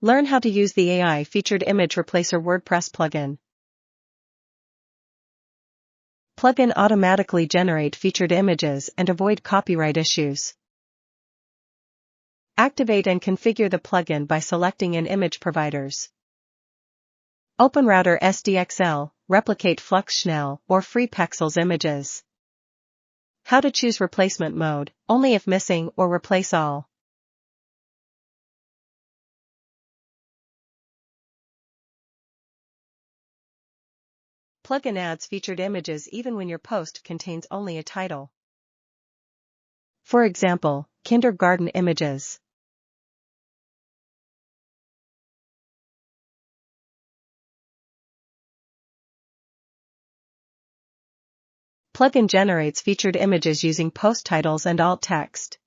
Learn how to use the AI-featured Image Replacer WordPress plugin. Plugin automatically generate featured images and avoid copyright issues. Activate and configure the plugin by selecting an image providers. OpenRouter SDXL, replicate Flux-Schnell or free Pexels images. How to choose replacement mode, only if missing or replace all. Plugin adds featured images even when your post contains only a title. For example, kindergarten images. Plugin generates featured images using post titles and alt text.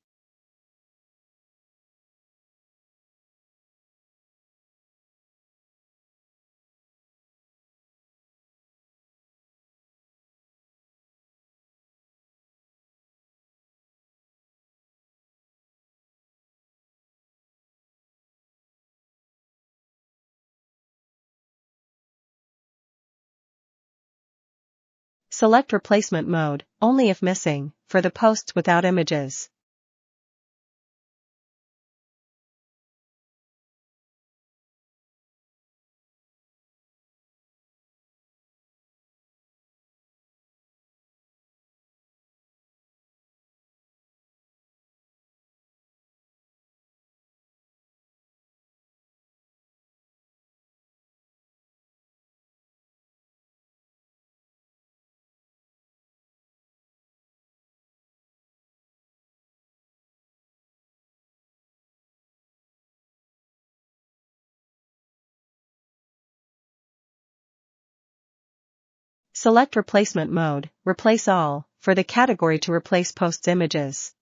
Select replacement mode, only if missing, for the posts without images. Select replacement mode, replace all, for the category to replace posts images.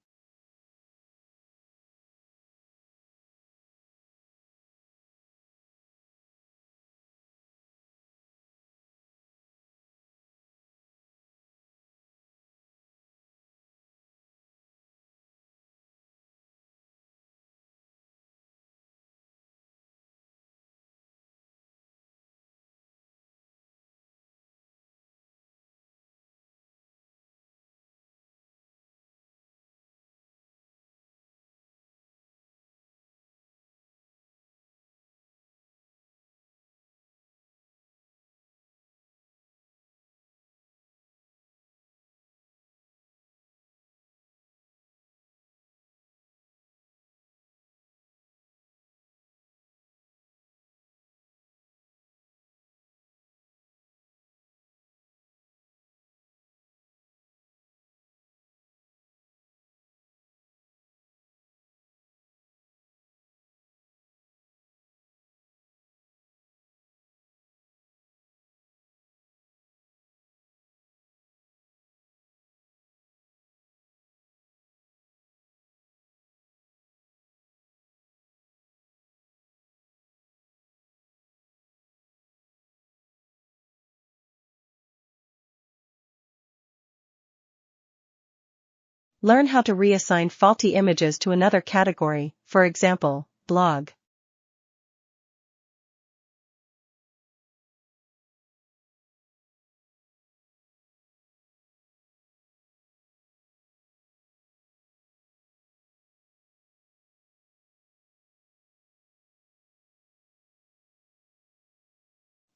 Learn how to reassign faulty images to another category, for example, blog.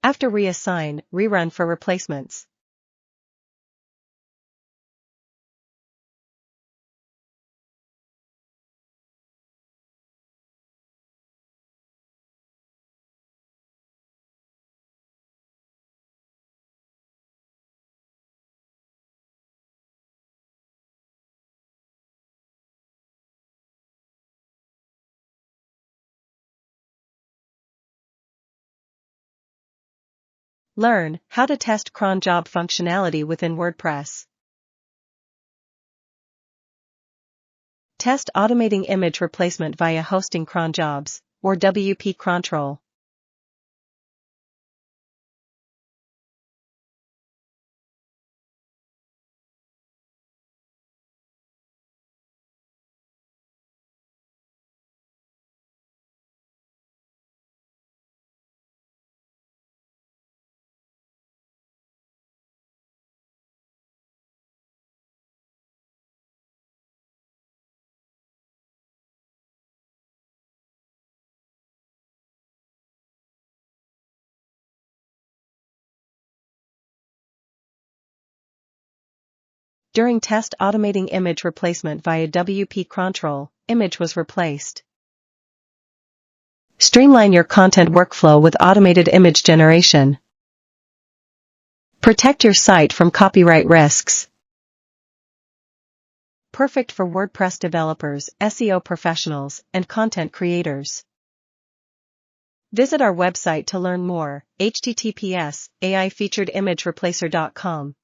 After reassign, rerun for replacements. Learn how to test cron job functionality within WordPress. Test automating image replacement via hosting cron jobs, or WP Crontrol. During test automating image replacement via WP Crontrol, image was replaced. Streamline your content workflow with automated image generation. Protect your site from copyright risks. Perfect for WordPress developers, SEO professionals, and content creators. Visit our website to learn more, https://aifeaturedImageReplacer.com.